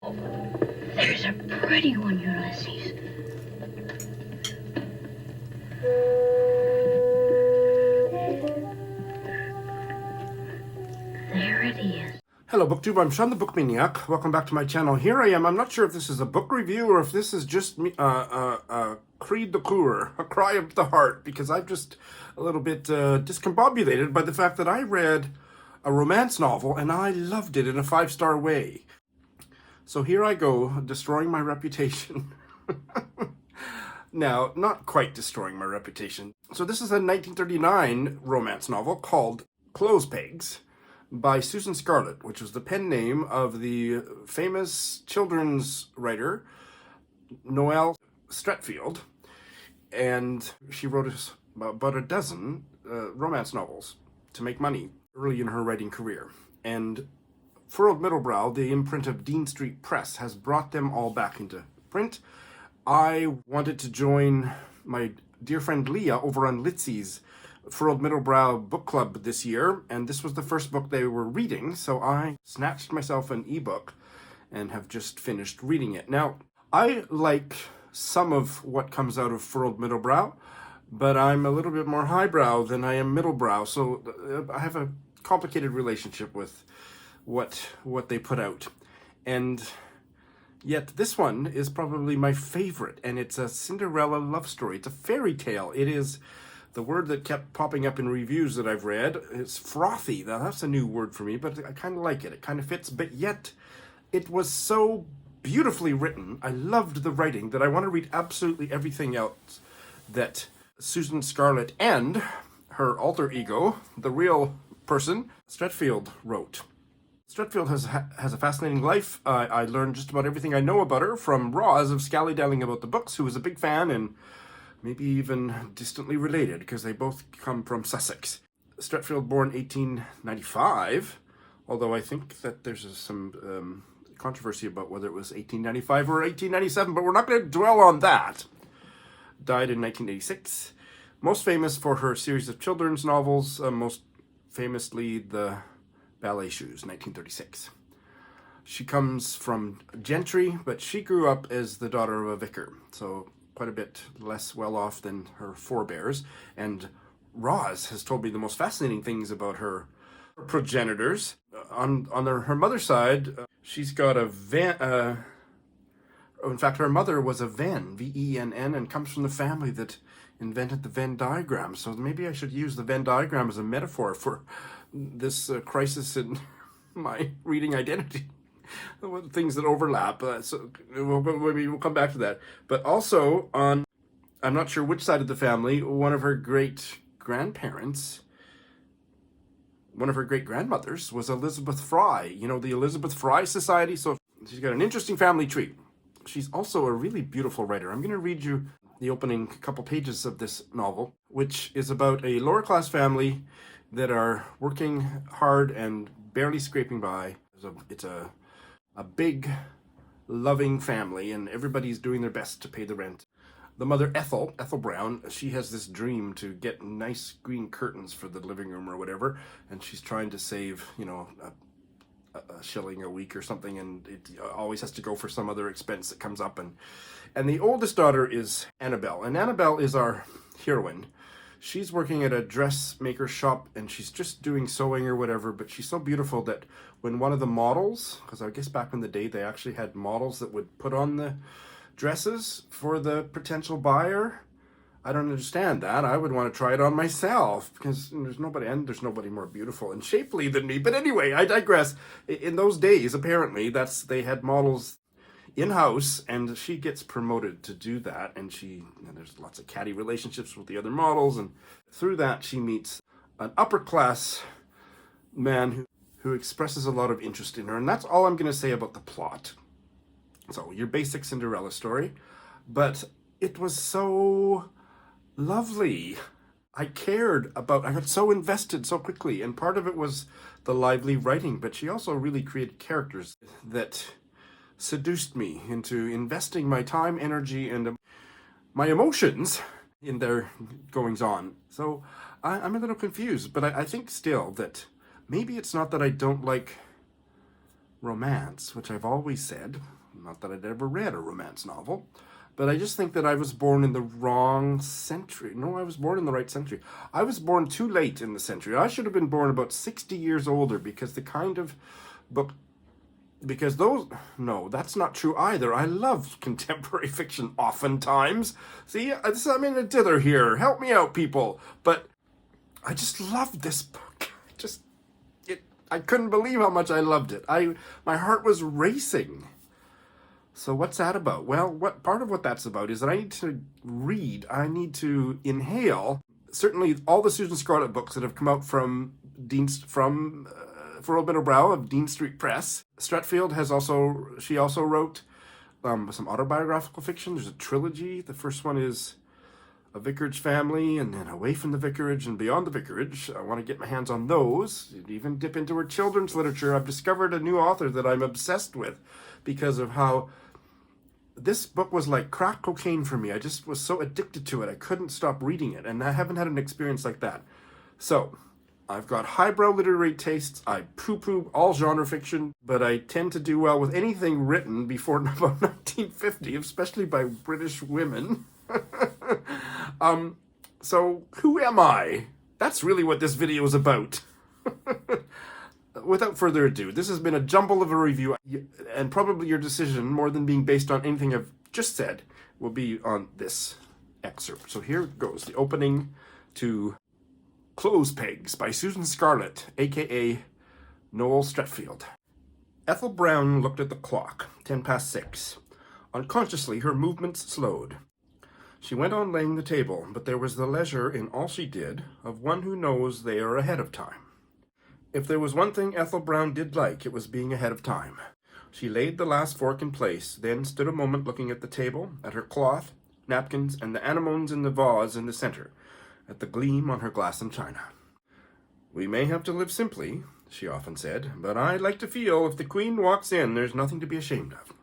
There's a pretty one, Ulysses. There it is. Hello BookTuber, I'm Shawn the Book Maniac. Welcome back to my channel. Here I am. I'm not sure if this is a book review or if this is just me, cri de coeur, a cry of the heart, because I'm just a little bit discombobulated by the fact that I read a romance novel and I loved it in a 5-star way. So here I go, destroying my reputation. Now, not quite destroying my reputation. So this is a 1939 romance novel called Clothes Pegs by Susan Scarlett, which was the pen name of the famous children's writer Noel Streatfeild. And she wrote about a dozen romance novels to make money early in her writing career. And Furrowed Middlebrow, the imprint of Dean Street Press, has brought them all back into print. I wanted to join my dear friend Leah over on Litsy's Furrowed Middlebrow book club this year, and this was the first book they were reading, so I snatched myself an ebook and have just finished reading it. Now, I like some of what comes out of Furrowed Middlebrow, but I'm a little bit more highbrow than I am middlebrow, so I have a complicated relationship with what they put out. And yet this one is probably my favorite, and it's a Cinderella love story. It's a fairy tale. It is the word that kept popping up in reviews that I've read. It's frothy. Now that's a new word for me, but I kind of like it. It kind of fits, but yet it was so beautifully written. I loved the writing that I want to read absolutely everything else that Susan Scarlett and her alter ego, the real person, Streatfeild, wrote. Streatfeild has a fascinating life. I learned just about everything I know about her from Roz of Scallydandling About the Books, who was a big fan and maybe even distantly related, because they both come from Sussex. Streatfeild, born 1895, although I think that there's some controversy about whether it was 1895 or 1897, but we're not going to dwell on that. Died in 1986. Most famous for her series of children's novels, most famously The Ballet Shoes, 1936. She comes from gentry, but she grew up as the daughter of a vicar, so quite a bit less well-off than her forebears. And Roz has told me the most fascinating things about her progenitors. On her mother's side, she's got a Venn. In fact, her mother was a Venn, V-E-N-N, and comes from the family that invented the Venn diagram. So maybe I should use the Venn diagram as a metaphor for this crisis in my reading identity. Things that overlap, so maybe we'll come back to that. But also on, I'm not sure which side of the family, one of her great-grandparents, one of her great-grandmothers was Elizabeth Fry, you know, the Elizabeth Fry Society. So she's got an interesting family tree. She's also a really beautiful writer. I'm going to read you the opening couple pages of this novel, which is about a lower-class family that are working hard and barely scraping by. It's a big, loving family, and everybody's doing their best to pay the rent. The mother, Ethel Brown, she has this dream to get nice green curtains for the living room or whatever, and she's trying to save, you know, a shilling a week or something, and it always has to go for some other expense that comes up. And the oldest daughter is Annabelle, and Annabelle is our heroine. She's working at a dressmaker shop, and she's just doing sewing or whatever, but she's so beautiful that when one of the models, because I guess back in the day they actually had models that would put on the dresses for the potential buyer. I don't understand that. I would want to try it on myself, because there's nobody more beautiful and shapely than me. But anyway, I digress. In those days, apparently, they had models in-house, and she gets promoted to do that, and there's lots of catty relationships with the other models, and through that she meets an upper-class man who expresses a lot of interest in her, and that's all I'm going to say about the plot. So, your basic Cinderella story, but it was so lovely. I got so invested so quickly, and part of it was the lively writing, but she also really created characters that seduced me into investing my time, energy, and my emotions in their goings-on. So I'm a little confused, but I think still that maybe it's not that I don't like romance, which I've always said, not that I'd ever read a romance novel, but I just think that I was born in the wrong century. No, I was born in the right century. I was born too late in the century. I should have been born about 60 years older, because the kind of book... Because those... No, that's not true either. I love contemporary fiction oftentimes. See, I'm in a dither here. Help me out, people. But I just loved this book. I couldn't believe how much I loved it. My heart was racing. So what's that about? Well, part of what that's about is that I need to read. I need to inhale. Certainly, all the Susan Scarlett books that have come out from For Old Meadow Brow of Dean Street Press. Streatfeild she also wrote some autobiographical fiction. There's a trilogy. The first one is A Vicarage Family, and then Away from the Vicarage and Beyond the Vicarage. I want to get my hands on those. Even dip into her children's literature. I've discovered a new author that I'm obsessed with because of how this book was like crack cocaine for me. I just was so addicted to it. I couldn't stop reading it, and I haven't had an experience like that. So, I've got highbrow literary tastes. I poo-poo all genre fiction, but I tend to do well with anything written before about 1950, especially by British women. So who am I? That's really what this video is about. Without further ado, this has been a jumble of a review, and probably your decision, more than being based on anything I've just said, will be on this excerpt. So here goes, the opening to Clothes Pegs by Susan Scarlett, aka Noel Streatfeild. Ethel Brown looked at the clock, 6:10. Unconsciously, her movements slowed. She went on laying the table, but there was the leisure in all she did of one who knows they are ahead of time. If there was one thing Ethel Brown did like, it was being ahead of time. She laid the last fork in place, then stood a moment looking at the table, at her cloth, napkins, and the anemones in the vase in the center, at the gleam on her glass and china. "We may have to live simply," she often said, "but I'd like to feel if the Queen walks in, there's nothing to be ashamed of."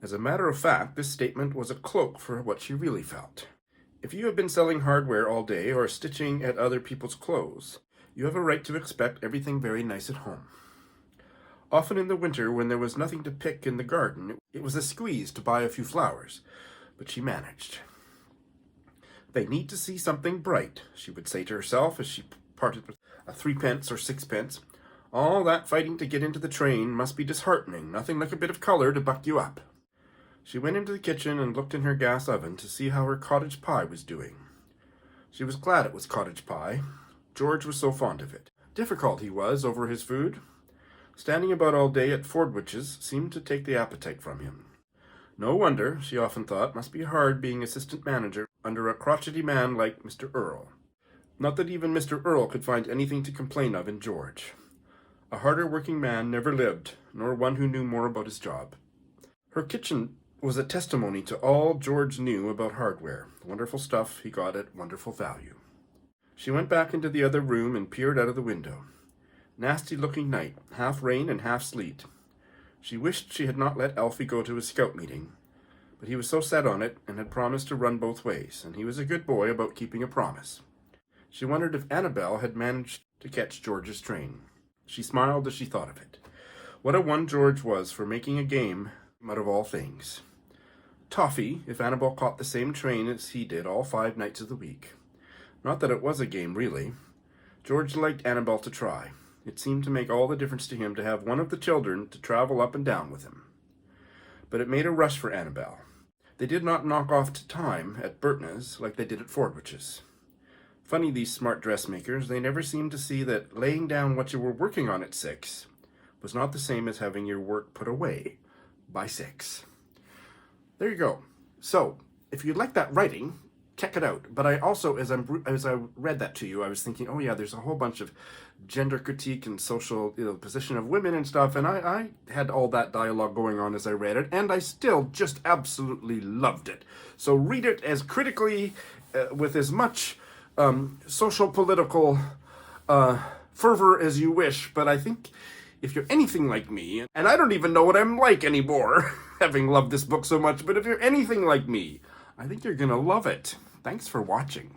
As a matter of fact, this statement was a cloak for what she really felt. If you have been selling hardware all day or stitching at other people's clothes, you have a right to expect everything very nice at home. Often in the winter, when there was nothing to pick in the garden, it was a squeeze to buy a few flowers, but she managed. "They need to see something bright," she would say to herself as she parted with a 3p or 6p. "All that fighting to get into the train must be disheartening, nothing like a bit of colour to buck you up." She went into the kitchen and looked in her gas oven to see how her cottage pie was doing. She was glad it was cottage pie. George was so fond of it. Difficult he was over his food. Standing about all day at Fordwich's seemed to take the appetite from him. No wonder, she often thought, must be hard being assistant manager under a crotchety man like Mr. Earl. Not that even Mr. Earl could find anything to complain of in George. A harder working man never lived, nor one who knew more about his job. Her kitchen was a testimony to all George knew about hardware, wonderful stuff he got at wonderful value. She went back into the other room and peered out of the window. Nasty-looking night, half rain and half sleet. She wished she had not let Alfie go to his scout meeting, but he was so set on it and had promised to run both ways, and he was a good boy about keeping a promise. She wondered if Annabelle had managed to catch George's train. She smiled as she thought of it. What a one George was for making a game out of all things. Toffee, if Annabelle caught the same train as he did all 5 nights of the week. Not that it was a game, really. George liked Annabelle to try. It seemed to make all the difference to him to have one of the children to travel up and down with him. But it made a rush for Annabelle. They did not knock off to time at Burtna's like they did at Fordwich's. Funny, these smart dressmakers, they never seemed to see that laying down what you were working on at 6 was not the same as having your work put away by 6. There you go. So, if you like that writing, check it out. But I also, as I read that to you, I was thinking, oh yeah, there's a whole bunch of gender critique and social, position of women and stuff, and I had all that dialogue going on as I read it, and I still just absolutely loved it. So read it as critically, with as much social political fervor as you wish, but I think if you're anything like me, and I don't even know what I'm like anymore, having loved this book so much, but if you're anything like me, I think you're gonna love it. Thanks for watching.